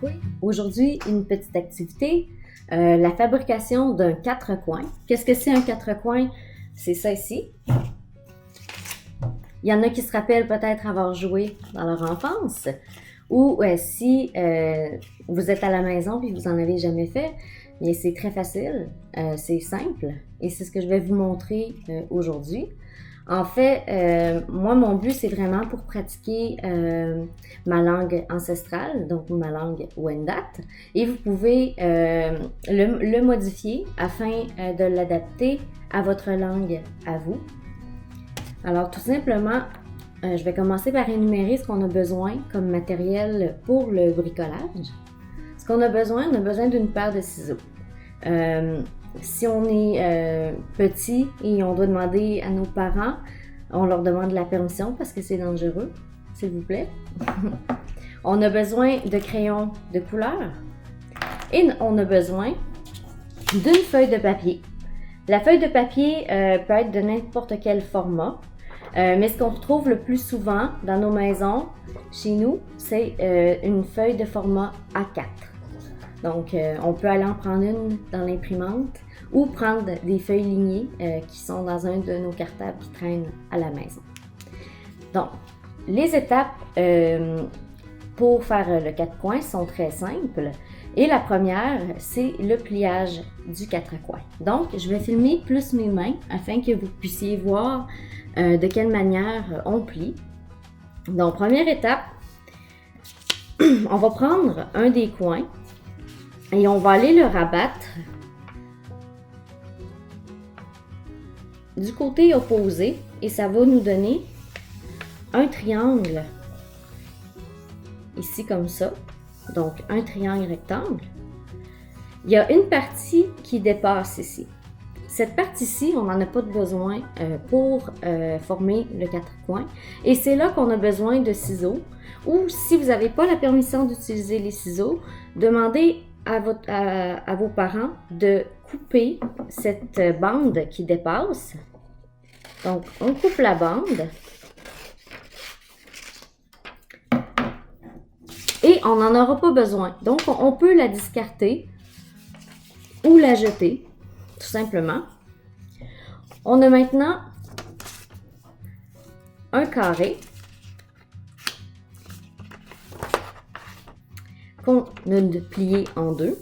Oui, aujourd'hui, une petite activité, la fabrication d'un quatre coins. Qu'est-ce que c'est un quatre coins? C'est ça ici. Il y en a qui se rappellent peut-être avoir joué dans leur enfance, ou si vous êtes à la maison et vous n'en avez jamais fait, bien c'est très facile, c'est simple, et c'est ce que je vais vous montrer aujourd'hui. En fait, moi, mon but, c'est vraiment pour pratiquer ma langue ancestrale, donc ma langue Wendat. Et vous pouvez le modifier afin de l'adapter à votre langue à vous. Alors, tout simplement, je vais commencer par énumérer ce qu'on a besoin comme matériel pour le bricolage. Ce qu'on a besoin, on a besoin d'une paire de ciseaux. Si on est petit et on doit demander à nos parents, on leur demande la permission parce que c'est dangereux, s'il vous plaît. On a besoin de crayons de couleur et on a besoin d'une feuille de papier. La feuille de papier peut être de n'importe quel format, mais ce qu'on retrouve le plus souvent dans nos maisons, chez nous, c'est une feuille de format A4. Donc, on peut aller en prendre une dans l'imprimante ou prendre des feuilles lignées qui sont dans un de nos cartables qui traînent à la maison. Donc, les étapes pour faire le quatre coins sont très simples. Et la première, c'est le pliage du quatre coins. Donc, je vais filmer plus mes mains afin que vous puissiez voir de quelle manière on plie. Donc, première étape, on va prendre un des coins et on va aller le rabattre du côté opposé et ça va nous donner un triangle ici comme ça. Donc un triangle rectangle. Il y a une partie qui dépasse ici. Cette partie-ci, on n'en a pas de besoin pour former le quatre coins. Et c'est là qu'on a besoin de ciseaux. Ou si vous n'avez pas la permission d'utiliser les ciseaux, demandez à vos parents de couper cette bande qui dépasse. Donc, on coupe la bande. Et on n'en aura pas besoin. Donc, on peut la discarter ou la jeter, tout simplement. On a maintenant un carré qu'on a plié en deux.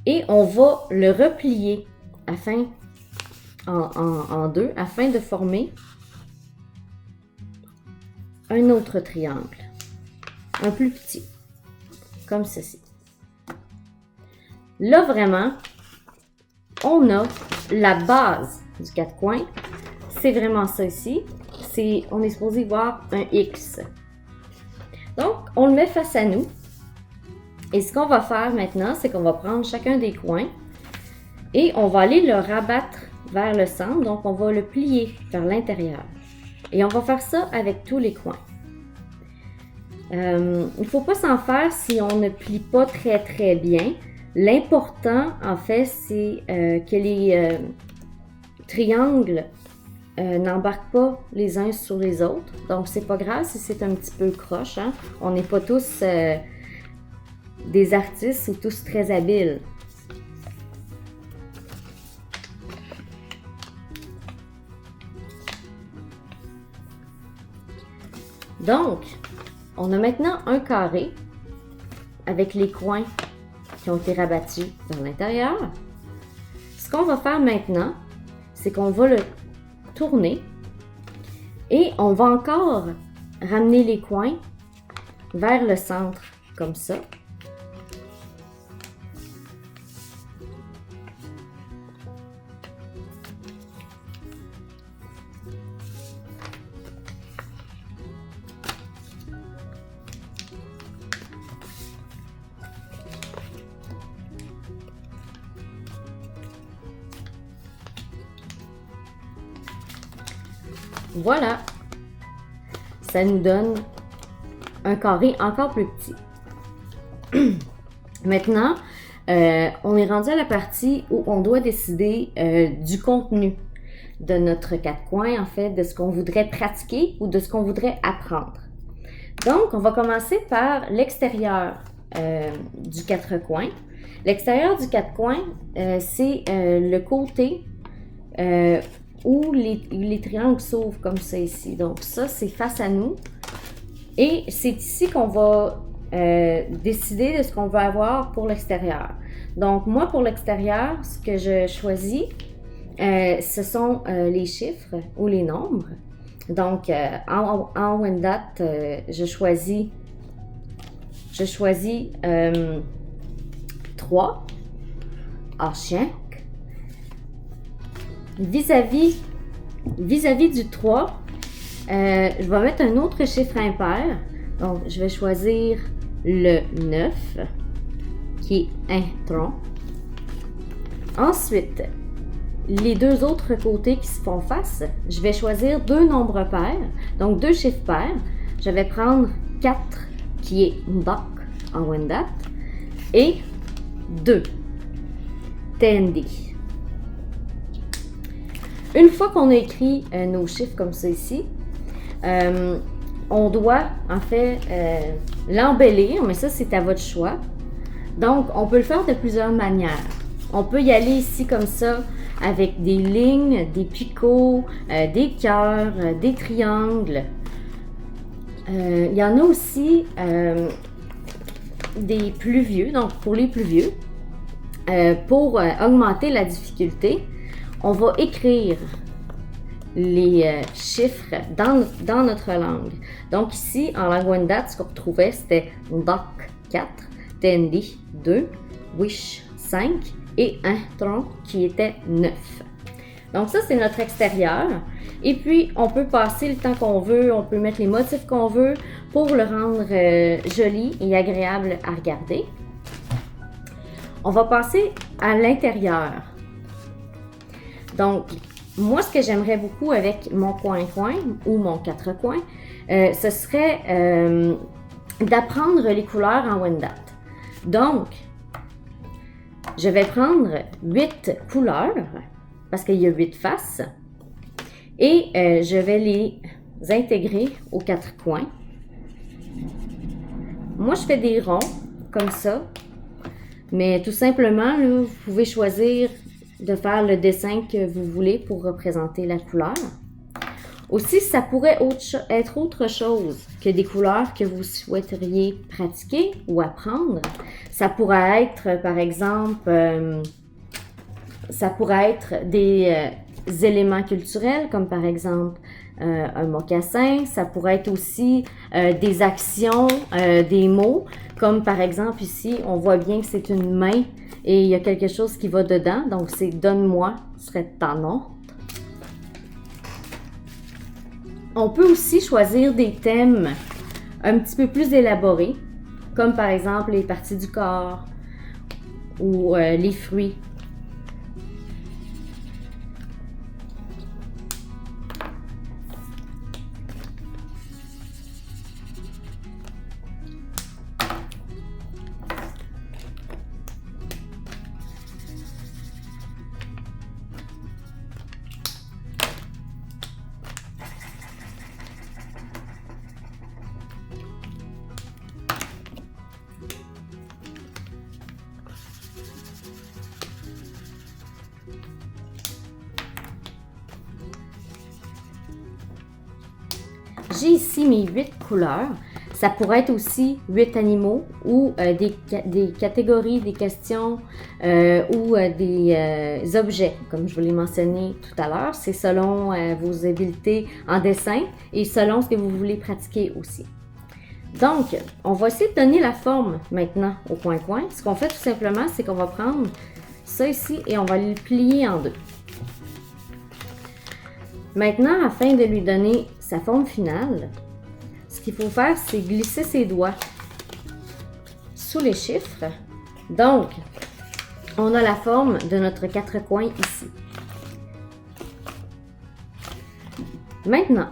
Et on va le replier en deux afin de former un autre triangle. Un plus petit, comme ceci. Là, vraiment, on a la base du quatre coins. C'est vraiment ça ici. On est supposé voir un X. Donc, on le met face à nous. Et ce qu'on va faire maintenant, c'est qu'on va prendre chacun des coins et on va aller le rabattre vers le centre. Donc, on va le plier vers l'intérieur. Et on va faire ça avec tous les coins. Il ne faut pas s'en faire si on ne plie pas très bien. L'important, en fait, c'est que les triangles n'embarquent pas les uns sur les autres. Donc, c'est pas grave si c'est un petit peu croche. Hein? On n'est pas tous des artistes ou tous très habiles. Donc, on a maintenant un carré avec les coins qui ont été rabattus vers l'intérieur. Ce qu'on va faire maintenant, c'est qu'on va le tourner et on va encore ramener les coins vers le centre, comme ça. Voilà, ça nous donne un carré encore plus petit. Maintenant, on est rendu à la partie où on doit décider du contenu de notre quatre coins, en fait, de ce qu'on voudrait pratiquer ou de ce qu'on voudrait apprendre. Donc, on va commencer par l'extérieur du quatre coins. L'extérieur du quatre coins, c'est le côté où les triangles s'ouvrent comme ça ici. Donc ça, c'est face à nous. Et c'est ici qu'on va décider de ce qu'on va avoir pour l'extérieur. Donc moi, pour l'extérieur, ce que je choisis, ce sont les chiffres ou les nombres. Donc en Wendat, je choisis 3. Archien. Vis-à-vis du 3, je vais mettre un autre chiffre impair. Donc, je vais choisir le 9, qui est un tronc. Ensuite, les deux autres côtés qui se font face, je vais choisir deux nombres pairs, donc deux chiffres pairs. Je vais prendre 4, qui est Ndak en Wendat, et 2, Tendi. Une fois qu'on a écrit nos chiffres comme ça ici, on doit en fait l'embellir, mais ça c'est à votre choix. Donc on peut le faire de plusieurs manières. On peut y aller ici comme ça avec des lignes, des picots, des cœurs, des triangles. Il y en a aussi des plus vieux, donc pour les plus vieux, pour augmenter la difficulté, on va écrire les chiffres dans notre langue. Donc ici, en langue Wendat, ce qu'on retrouvait, c'était Ndak 4, Tendi 2, Wish 5 et un tronc qui était 9. Donc ça, c'est notre extérieur. Et puis, on peut passer le temps qu'on veut, on peut mettre les motifs qu'on veut pour le rendre joli et agréable à regarder. On va passer à l'intérieur. Donc, moi, ce que j'aimerais beaucoup avec mon coin-coin ou mon quatre coins, ce serait d'apprendre les couleurs en Wendat. Donc, je vais prendre 8 couleurs, parce qu'il y a 8 faces, et je vais les intégrer aux quatre coins. Moi, je fais des ronds, comme ça, mais tout simplement, là, vous pouvez choisir de faire le dessin que vous voulez pour représenter la couleur. Aussi, ça pourrait être autre chose que des couleurs que vous souhaiteriez pratiquer ou apprendre. Ça pourrait être, par exemple, des éléments culturels, comme par exemple un mocassin. Ça pourrait être aussi des actions, des mots, comme par exemple ici, on voit bien que c'est une main et il y a quelque chose qui va dedans. Donc, c'est « donne-moi » serait « tanon ». On peut aussi choisir des thèmes un petit peu plus élaborés, comme par exemple les parties du corps ou les fruits. J'ai ici mes 8 couleurs. Ça pourrait être aussi 8 animaux ou des catégories, des questions ou des objets, comme je vous l'ai mentionné tout à l'heure. C'est selon vos habiletés en dessin et selon ce que vous voulez pratiquer aussi. Donc, on va essayer de donner la forme maintenant au coin-coin. Ce qu'on fait tout simplement, c'est qu'on va prendre ça ici et on va le plier en deux. Maintenant, afin de lui donner sa forme finale, ce qu'il faut faire, c'est glisser ses doigts sous les chiffres. Donc, on a la forme de notre quatre coins ici. Maintenant,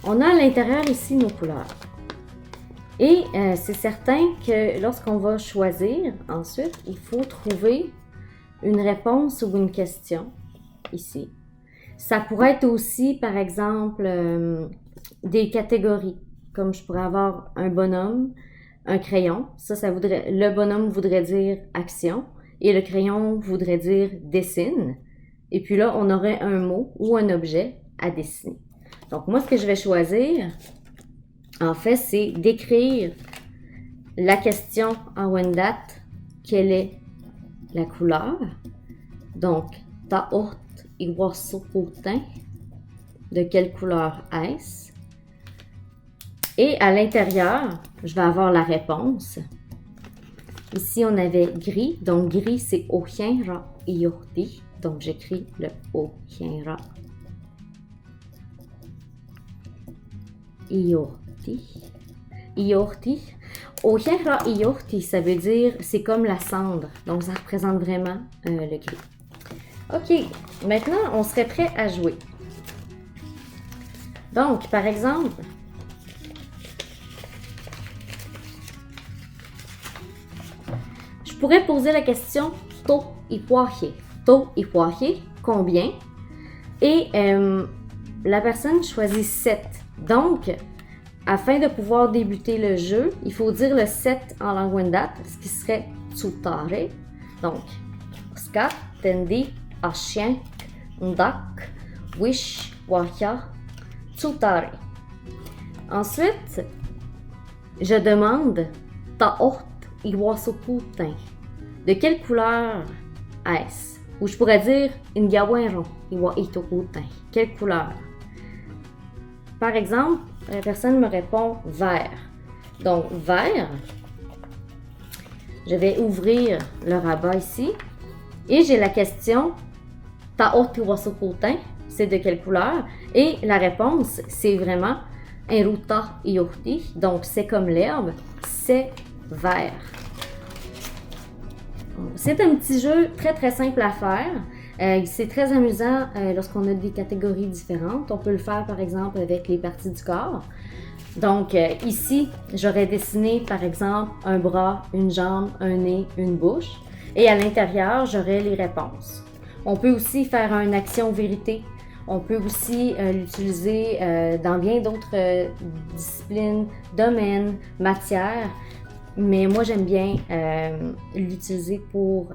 on a à l'intérieur ici nos couleurs. Et c'est certain que lorsqu'on va choisir, ensuite, il faut trouver une réponse ou une question ici. Ça pourrait être aussi, par exemple, des catégories. comme je pourrais avoir un bonhomme, un crayon. Ça voudrait, le bonhomme voudrait dire action et le crayon voudrait dire dessine. Et puis là, on aurait un mot ou un objet à dessiner. Donc moi, ce que je vais choisir, en fait, c'est d'écrire la question en Wendat, quelle est la couleur. Donc, ta'ort iguasuputin, de quelle couleur est-ce? Et à l'intérieur, je vais avoir la réponse. Ici, on avait gris. Donc, gris, c'est ohienra iorti. Donc, j'écris le ohienra iorti. Iorti. Ohienra iorti, ça veut dire, c'est comme la cendre. Donc, ça représente vraiment le gris. OK. Maintenant, on serait prêt à jouer. Donc, par exemple, je pourrais poser la question to ipuahe. To ipuahe, combien? Et la personne choisit 7. Donc, afin de pouvoir débuter le jeu, il faut dire le 7 en langue Wendat, ce qui serait tsutare. Donc, skat, tendi, ashien, ndak, wish, wahya, tsutare. Ensuite, je demande ta'ort iwasuputin. De quelle couleur est-ce? Ou je pourrais dire Ngawenron iwa itoputin. Quelle couleur? Par exemple, la personne me répond vert. Donc, vert, je vais ouvrir le rabat ici et j'ai la question ta'ort iwasuputin, c'est de quelle couleur? Et la réponse, c'est vraiment Enruta iorti, donc c'est comme l'herbe, c'est vert. C'est un petit jeu très très simple à faire. C'est très amusant lorsqu'on a des catégories différentes. On peut le faire par exemple avec les parties du corps. Donc ici, j'aurais dessiné par exemple un bras, une jambe, un nez, une bouche. Et à l'intérieur, j'aurais les réponses. On peut aussi faire une action-vérité. On peut aussi l'utiliser dans bien d'autres disciplines, domaines, matières. Mais moi, j'aime bien l'utiliser pour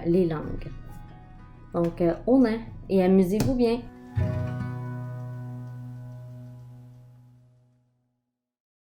les langues. Donc, on est et amusez-vous bien!